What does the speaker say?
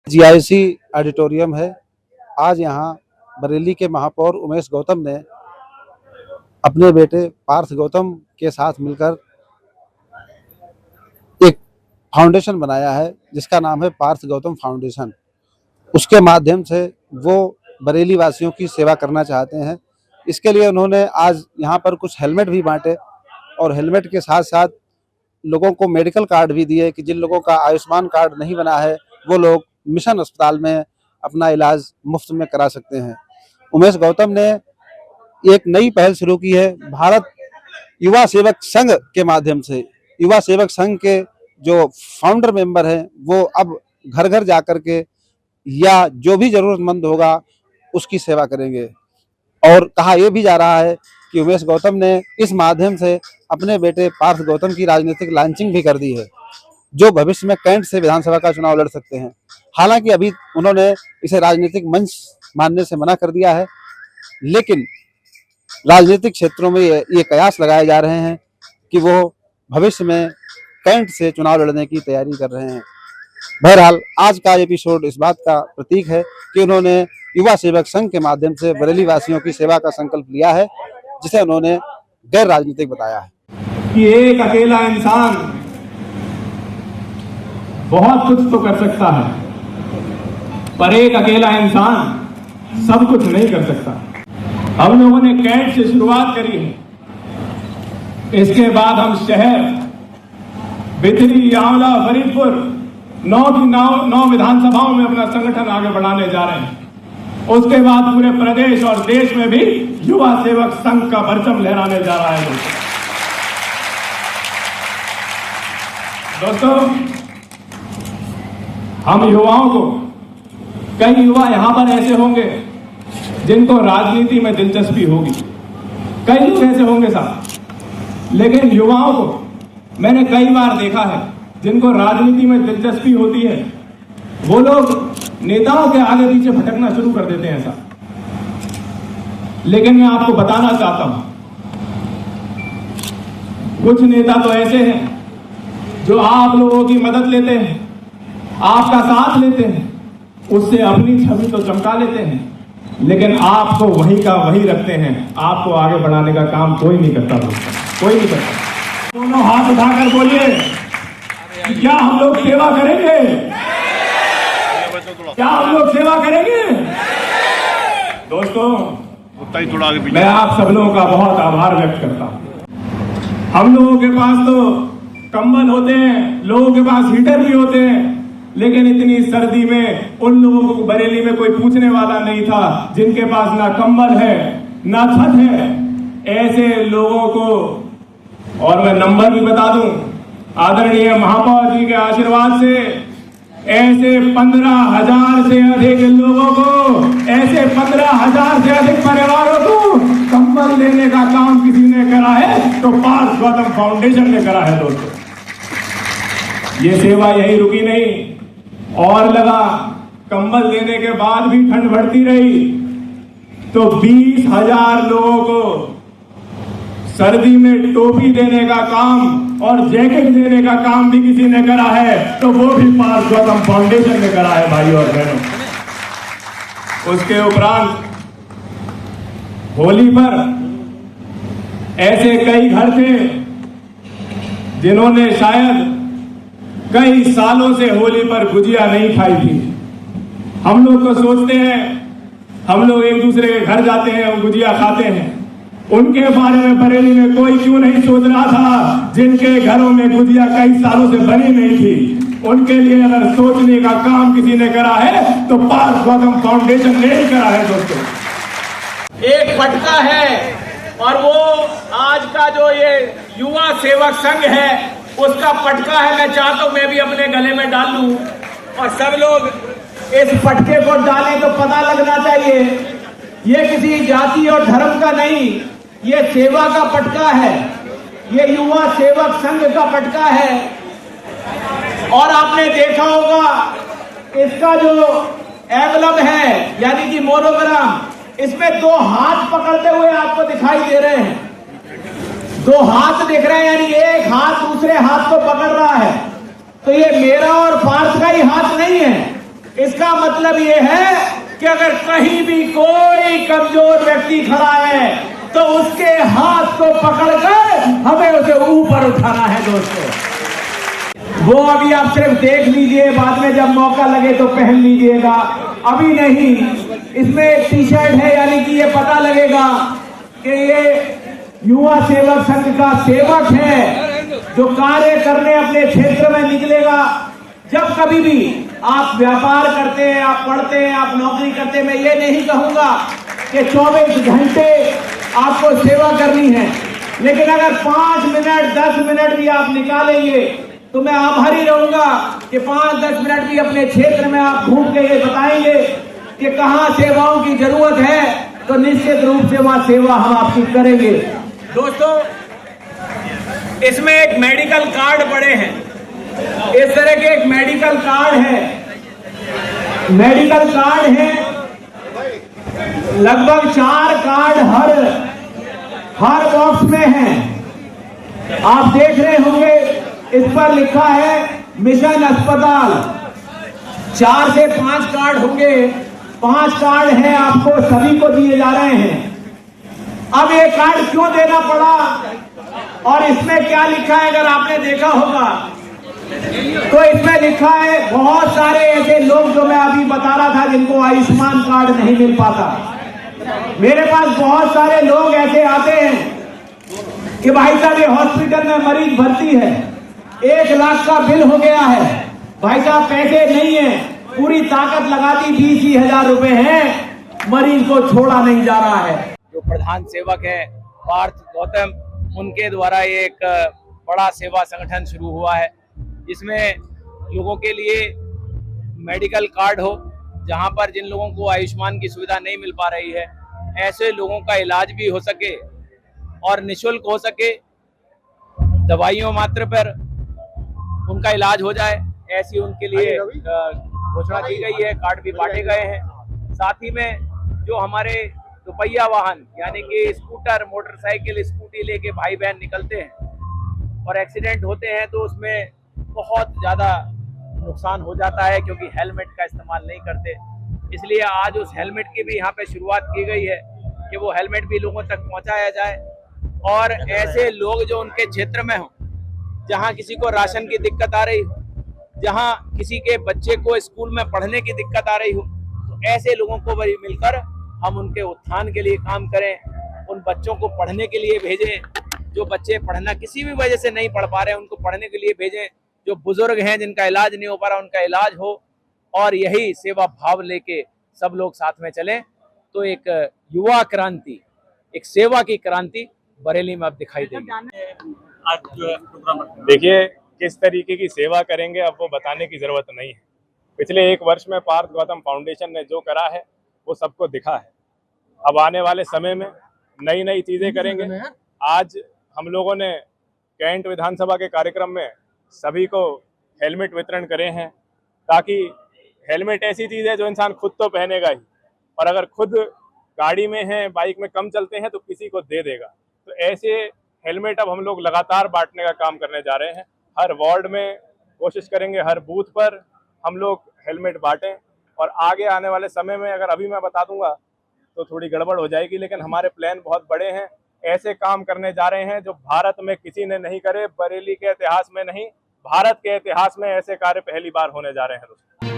GIC auditorium है। आज यहाँ बरेली के महापौर उमेश गौतम ने अपने बेटे पार्थ गौतम के साथ मिलकर एक फाउंडेशन बनाया है जिसका नाम है पार्थ गौतम फाउंडेशन। उसके माध्यम से वो बरेली वासियों की सेवा करना चाहते हैं। इसके लिए उन्होंने आज यहाँ पर कुछ हेलमेट भी बांटे और हेलमेट के साथ साथ लोगों को मेडिकल कार्ड भी दिए कि जिन लोगों का आयुष्मान कार्ड नहीं बना है वो लोग मिशन अस्पताल में अपना इलाज मुफ्त में करा सकते हैं। उमेश गौतम ने एक नई पहल शुरू की है। भारत युवा सेवक संघ के माध्यम से युवा सेवक संघ के जो फाउंडर मेंबर हैं वो अब घर घर जाकर के या जो भी जरूरतमंद होगा उसकी सेवा करेंगे। और कहा यह भी जा रहा है कि उमेश गौतम ने इस माध्यम से अपने बेटे पार्थ गौतम की राजनीतिक लॉन्चिंग भी कर दी है, जो भविष्य में कैंट से विधानसभा का चुनाव लड़ सकते हैं। हालांकि अभी उन्होंने इसे राजनीतिक मंच मानने से मना कर दिया है, लेकिन राजनीतिक क्षेत्रों में ये कयास लगाए जा रहे हैं कि वो भविष्य में कैंट से चुनाव लड़ने की तैयारी कर रहे हैं। बहरहाल आज का एपिसोड इस बात का प्रतीक है कि उन्होंने युवा सेवक संघ के माध्यम से बरेली वासियों की सेवा का संकल्प लिया है, जिसे उन्होंने गैर राजनीतिक बताया है। कि एक अकेला इंसान बहुत कुछ तो कर सकता है, पर एक अकेला इंसान सब कुछ नहीं कर सकता। हम लोगों ने कैंट से शुरुआत करी है, इसके बाद हम शहर बिथरी, आंवला, फरीदपुर 9 विधानसभाओं में अपना संगठन आगे बढ़ाने जा रहे हैं। उसके बाद पूरे प्रदेश और देश में भी युवा सेवक संघ का परचम लहराने जा रहा है। दोस्तों, हम युवाओं को, कई युवा यहां पर ऐसे होंगे जिनको राजनीति में दिलचस्पी होगी, कई लोग ऐसे होंगे साहब, लेकिन युवाओं को मैंने कई बार देखा है जिनको राजनीति में दिलचस्पी होती है वो लोग नेताओं के आगे पीछे भटकना शुरू कर देते हैं साहब। लेकिन मैं आपको बताना चाहता हूं, कुछ नेता तो ऐसे हैं जो आप लोगों की मदद लेते हैं, आपका साथ लेते हैं, उससे अपनी छवि तो चमका लेते हैं, लेकिन आपको वही का वही रखते हैं। आपको आगे बढ़ाने का काम कोई नहीं करता दोस्तों, कोई नहीं करता। दोनों हाथ उठाकर बोलिए, क्या हम लोग सेवा करेंगे? क्या हम लोग सेवा करेंगे? दोस्तों, मैं आप सब लोगों का बहुत आभार व्यक्त करता हूं। हम लोगों के पास तो कंबल होते हैं, लोगों के पास हीटर भी होते हैं, लेकिन इतनी सर्दी में उन लोगों को बरेली में कोई पूछने वाला नहीं था जिनके पास ना कंबल है ना छत है। ऐसे लोगों को, और मैं नंबर भी बता दूं, आदरणीय महापौर जी के आशीर्वाद से ऐसे 15,000 से अधिक लोगों को, ऐसे 15,000 से अधिक परिवारों को कंबल देने का काम किसी ने करा है तो पार्थ गौतम फाउंडेशन ने करा है। दोस्तों, ये सेवा यही रुकी नहीं और लगा। कंबल देने के बाद भी ठंड बढ़ती रही तो 20,000 लोगों को सर्दी में टोपी देने का काम और जैकेट देने का काम भी किसी ने करा है तो वो भी पार्थ गौतम फाउंडेशन ने करा है भाई और बहनों। उसके उपरांत होली पर ऐसे कई घर थे जिन्होंने शायद कई सालों से होली पर गुजिया नहीं खाई थी। हम लोग तो सोचते हैं, हम लोग एक दूसरे के घर जाते हैं और गुजिया खाते हैं, उनके बारे में बरेली में कोई क्यों नहीं सोच रहा था जिनके घरों में गुजिया कई सालों से बनी नहीं थी? उनके लिए अगर सोचने का काम किसी ने करा है तो पार्थ गौतम फाउंडेशन ने ही करा है। दोस्तों, एक पटका है और वो आज का जो ये युवा सेवक संघ है उसका पटका है। मैं चाहता हूं मैं भी अपने गले में डाल लूं और सब लोग इस पटके को डालें तो पता लगना चाहिए ये किसी जाति और धर्म का नहीं, ये सेवा का पटका है, ये युवा सेवक संघ का पटका है। और आपने देखा होगा इसका जो एम्बलम है यानी कि मोनोग्राम, इसमें 2 हाथ पकड़ते हुए आपको दिखाई दे रहे हैं। 2 हाथ दिख रहे हैं, यानी एक हाथ दूसरे हाथ को पकड़ रहा है। तो ये मेरा और पार्थ का ही हाथ नहीं है, इसका मतलब ये है कि अगर कहीं भी कोई कमजोर व्यक्ति खड़ा है तो उसके हाथ को पकड़कर हमें उसे ऊपर उठाना है दोस्तों। वो अभी आप सिर्फ देख लीजिए, बाद में जब मौका लगे तो पहन लीजिएगा, अभी नहीं। इसमें एक टी शर्ट है, यानी कि ये पता लगेगा कि ये युवा सेवक संघ का सेवक है जो कार्य करने अपने क्षेत्र में निकलेगा। जब कभी भी आप व्यापार करते हैं, आप पढ़ते हैं, आप नौकरी करते हैं, मैं ये नहीं कहूंगा कि 24 घंटे आपको सेवा करनी है, लेकिन अगर 5 मिनट 10 मिनट भी आप निकालेंगे तो मैं आभारी रहूंगा कि 5-10 मिनट भी अपने क्षेत्र में आप घूम के ये बताएंगे कि कहां सेवाओं की जरूरत है, तो निश्चित रूप से वहां सेवा हम आपकी करेंगे। दोस्तों, इसमें एक मेडिकल कार्ड पड़े हैं, इस तरह के एक मेडिकल कार्ड है। मेडिकल कार्ड है, लगभग 4 कार्ड हर बॉक्स में है। आप देख रहे होंगे, इस पर लिखा है मिशन अस्पताल। 4 से 5 कार्ड होंगे, 5 कार्ड हैं, आपको सभी को दिए जा रहे हैं। अब ये कार्ड क्यों देना पड़ा और इसमें क्या लिखा है, अगर आपने देखा होगा तो इसमें लिखा है बहुत सारे ऐसे लोग जो मैं अभी बता रहा था जिनको आयुष्मान कार्ड नहीं मिल पाता। मेरे पास बहुत सारे लोग ऐसे आते हैं कि भाई साहब ये हॉस्पिटल में मरीज भर्ती है, 1 लाख का बिल हो गया है, भाई साहब पैसे नहीं है, पूरी ताकत लगा दी, 20,000 रुपए हैं, मरीज को छोड़ा नहीं जा रहा है। जो प्रधान सेवक है पार्थ गौतम, उनके द्वारा ये एक बड़ा सेवा संगठन शुरू हुआ है, जिसमें लोगों के लिए मेडिकल कार्ड हो, जहां पर जिन लोगों को आयुष्मान की सुविधा नहीं मिल पा रही है, ऐसे लोगों का इलाज भी हो सके और निःशुल्क हो सके, दवाइयों मात्र पर उनका इलाज हो जाए, ऐसी उनके लिए घोषणा की गई है। कार्ड भी बांटे गए हैं। साथ ही में जो हमारे दुपहिया वाहन यानी कि स्कूटर, मोटरसाइकिल, स्कूटी लेके भाई बहन निकलते हैं और एक्सीडेंट होते हैं तो उसमें बहुत ज़्यादा नुकसान हो जाता है क्योंकि हेलमेट का इस्तेमाल नहीं करते। इसलिए आज उस हेलमेट की भी यहाँ पे शुरुआत की गई है कि वो हेलमेट भी लोगों तक पहुँचाया जाए और ऐसे लोग जो उनके क्षेत्र में हों, जहाँ किसी को राशन की दिक्कत आ रही हो, जहाँ किसी के बच्चे को स्कूल में पढ़ने की दिक्कत आ रही हो, तो ऐसे लोगों को भी मिलकर हम उनके उत्थान के लिए काम करें, उन बच्चों को पढ़ने के लिए भेजें। जो बच्चे पढ़ना किसी भी वजह से नहीं पढ़ पा रहे हैं उनको पढ़ने के लिए भेजें। जो बुजुर्ग हैं जिनका इलाज नहीं हो पा रहा उनका इलाज हो, और यही सेवा भाव लेके सब लोग साथ में चलें तो एक युवा क्रांति, एक सेवा की क्रांति बरेली में अब दिखाई देगी। देखिए, किस तरीके की सेवा करेंगे अब वो बताने की जरूरत नहीं है। पिछले 1 वर्ष में पार्थ गौतम फाउंडेशन ने जो करा है वो सबको दिखा है। अब आने वाले समय में नई नई चीजें करेंगे। आज हम लोगों ने कैंट विधानसभा के कार्यक्रम में सभी को हेलमेट वितरण करे हैं, ताकि हेलमेट ऐसी चीज है जो इंसान खुद तो पहनेगा ही, और अगर खुद गाड़ी में है, बाइक में कम चलते हैं तो किसी को दे देगा। तो ऐसे हेलमेट अब हम लोग लगातार बांटने का काम करने जा रहे हैं। हर वार्ड में कोशिश करेंगे, हर बूथ पर हम लोग हेलमेट बांटें, और आगे आने वाले समय में अगर अभी मैं बता दूंगा तो थोड़ी गड़बड़ हो जाएगी, लेकिन हमारे प्लान बहुत बड़े हैं। ऐसे काम करने जा रहे हैं जो भारत में किसी ने नहीं करे, बरेली के इतिहास में नहीं, भारत के इतिहास में ऐसे कार्य पहली बार होने जा रहे हैं।